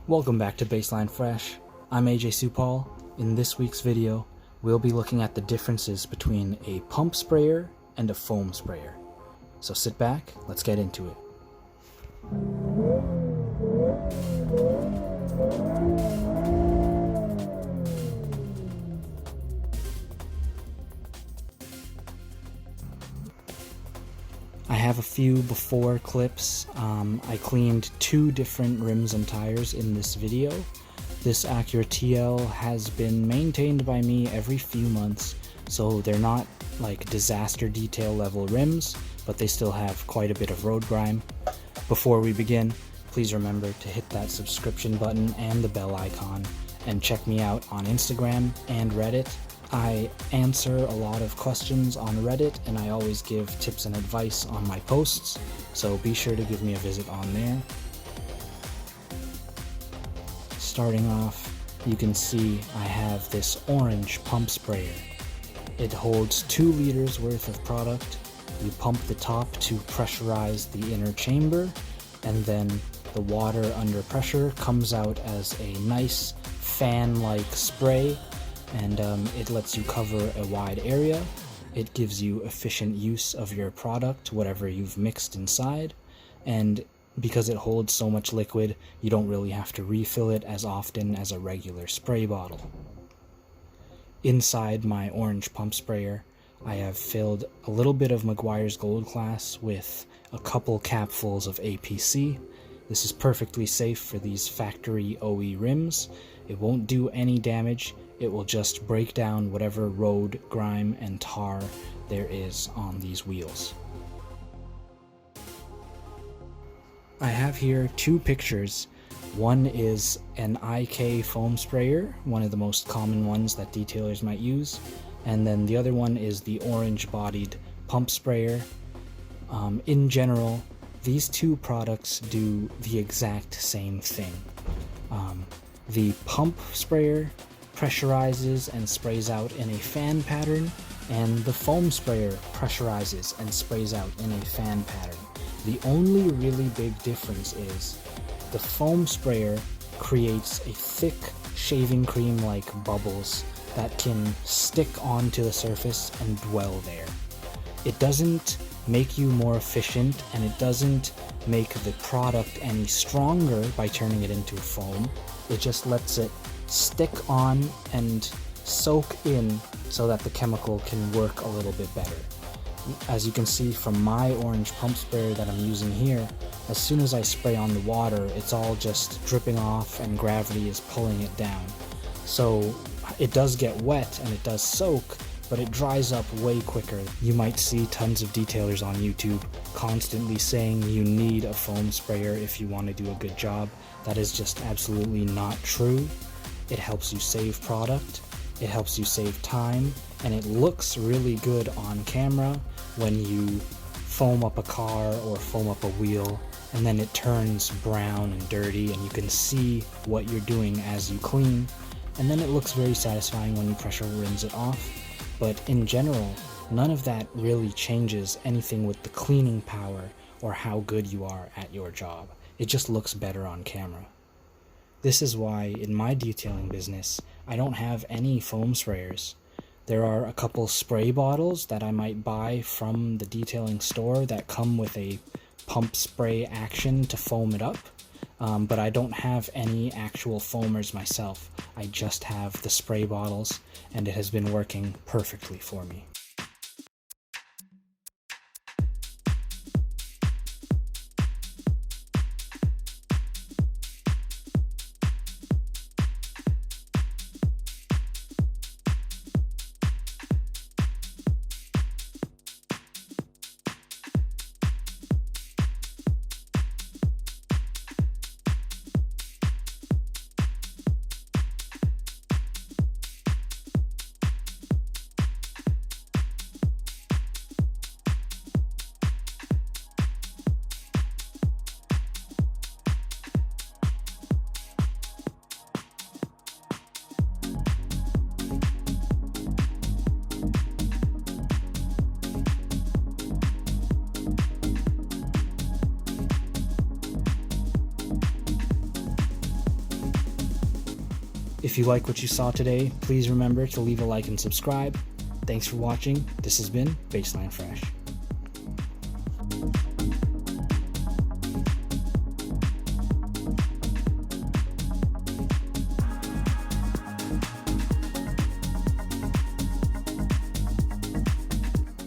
Welcome back to Baseline Fresh. I'm AJ Supal. In this week's video, we'll be looking at the differences between a pump sprayer and a foam sprayer. So sit back, let's get into it. I have a few before clips. I cleaned 2 different rims and tires in this video. This Acura TL has been maintained by me every few months, so they're not like disaster detail level rims, but they still have quite a bit of road grime. Before we begin, please remember to hit that subscription button and the bell icon, and check me out on Instagram and Reddit. I answer a lot of questions on Reddit, and I always give tips and advice on my posts, so be sure to give me a visit on there. Starting off, you can see I have this orange pump sprayer. It holds 2 liters worth of product. You pump the top to pressurize the inner chamber, and then the water under pressure comes out as a nice fan-like spray, and it lets you cover a wide area. It gives you efficient use of your product, whatever you've mixed inside, and because it holds so much liquid, you don't really have to refill it as often as a regular spray bottle. Inside my orange pump sprayer, I have filled a little bit of Meguiar's Gold Class with a couple capfuls of APC. This is perfectly safe for these factory OE rims. It won't do any damage. It will just break down whatever road grime and tar there is on these wheels. I have here 2 pictures. One is an IK foam sprayer, one of the most common ones that detailers might use, and then the other one is the orange bodied pump sprayer. In general, these 2 products do the exact same thing. The pump sprayer pressurizes and sprays out in a fan pattern, and the foam sprayer pressurizes and sprays out in a fan pattern. The only really big difference is the foam sprayer creates a thick shaving cream-like bubbles that can stick onto the surface and dwell there. It doesn't make you more efficient, and it doesn't make the product any stronger by turning it into foam. It just lets it stick on and soak in so that the chemical can work a little bit better. As you can see from my orange pump sprayer that I'm using here, as soon as I spray on the water, it's all just dripping off and gravity is pulling it down. So it does get wet and it does soak, but it dries up way quicker. You might see tons of detailers on YouTube constantly saying you need a foam sprayer if you want to do a good job. That is just absolutely not true. It helps you save product, it helps you save time, and it looks really good on camera when you foam up a car or foam up a wheel, and then it turns brown and dirty and you can see what you're doing as you clean, and then it looks very satisfying when you pressure rinse it off. But in general, none of that really changes anything with the cleaning power or how good you are at your job. It just looks better on camera. This is why in my detailing business, I don't have any foam sprayers. There are a couple spray bottles that I might buy from the detailing store that come with a pump spray action to foam it up, but I don't have any actual foamers myself. I just have the spray bottles, and it has been working perfectly for me. If you like what you saw today, please remember to leave a like and subscribe. Thanks for watching. This has been Baseline Fresh.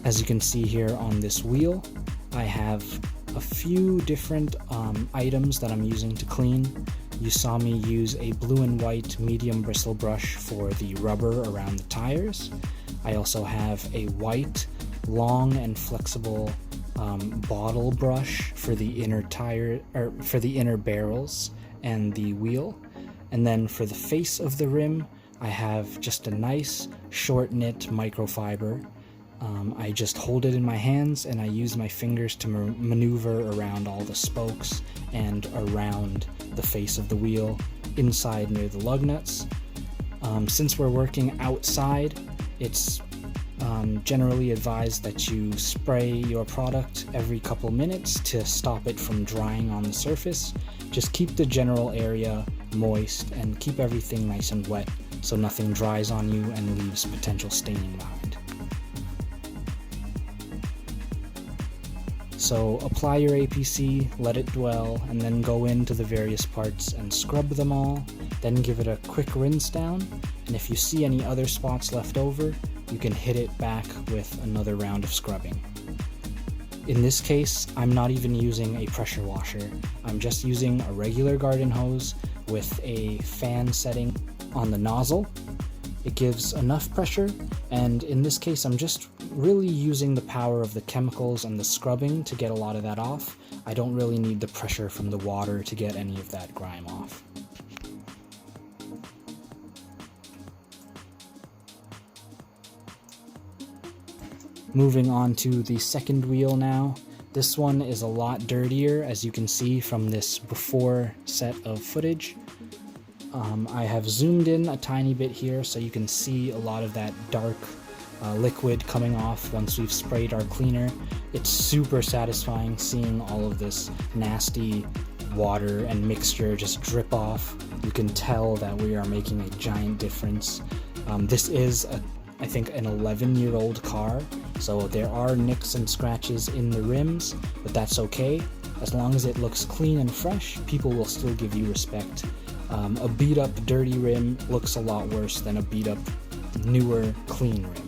As you can see here on this wheel, I have a few different items that I'm using to clean. You saw me use a blue and white medium bristle brush for the rubber around the tires. I also have a white, long and flexible bottle brush for the inner tire, or for the inner barrels and the wheel. And then for the face of the rim, I have just a nice short knit microfiber. I just hold it in my hands and I use my fingers to maneuver around all the spokes and around the face of the wheel, inside near the lug nuts. Since we're working outside, it's generally advised that you spray your product every couple minutes to stop it from drying on the surface. Just keep the general area moist and keep everything nice and wet so nothing dries on you and leaves potential staining behind. So apply your APC, let it dwell, and then go into the various parts and scrub them all, then give it a quick rinse down, and if you see any other spots left over, you can hit it back with another round of scrubbing. In this case, I'm not even using a pressure washer. I'm just using a regular garden hose with a fan setting on the nozzle. It gives enough pressure, and in this case I'm just really using the power of the chemicals and the scrubbing to get a lot of that off. I don't really need the pressure from the water to get any of that grime off. Moving on to the second wheel now. This one is a lot dirtier, as you can see from this before set of footage. I have zoomed in a tiny bit here so you can see a lot of that dark liquid coming off once we've sprayed our cleaner. It's super satisfying seeing all of this nasty water and mixture just drip off. You can tell that we are making a giant difference. This is, I think, an 11-year-old car, so there are nicks and scratches in the rims, but that's okay. As long as it looks clean and fresh, people will still give you respect. A beat-up, dirty rim looks a lot worse than a beat-up, newer, clean rim.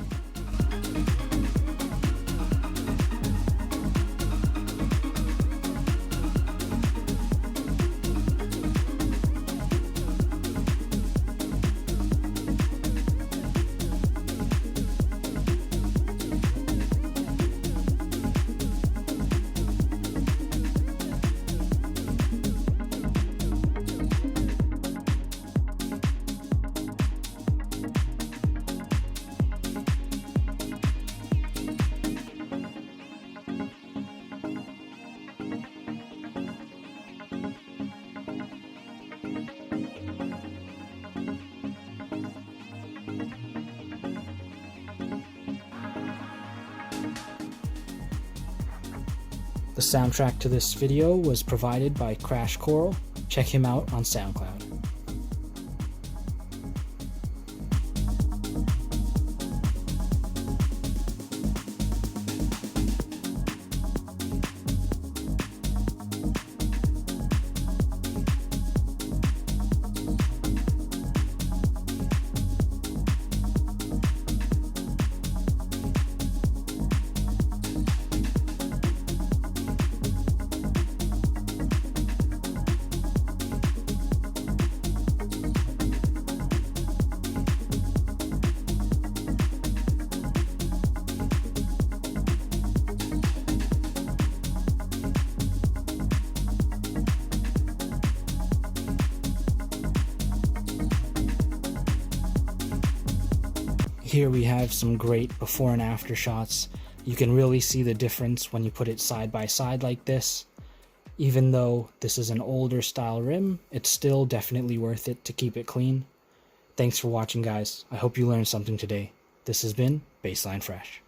The soundtrack to this video was provided by Crash Coral. Check him out on SoundCloud. Here we have some great before and after shots. You can really see the difference when you put it side by side like this. Even though this is an older style rim, it's still definitely worth it to keep it clean. Thanks for watching, guys. I hope you learned something today. This has been Baseline Fresh.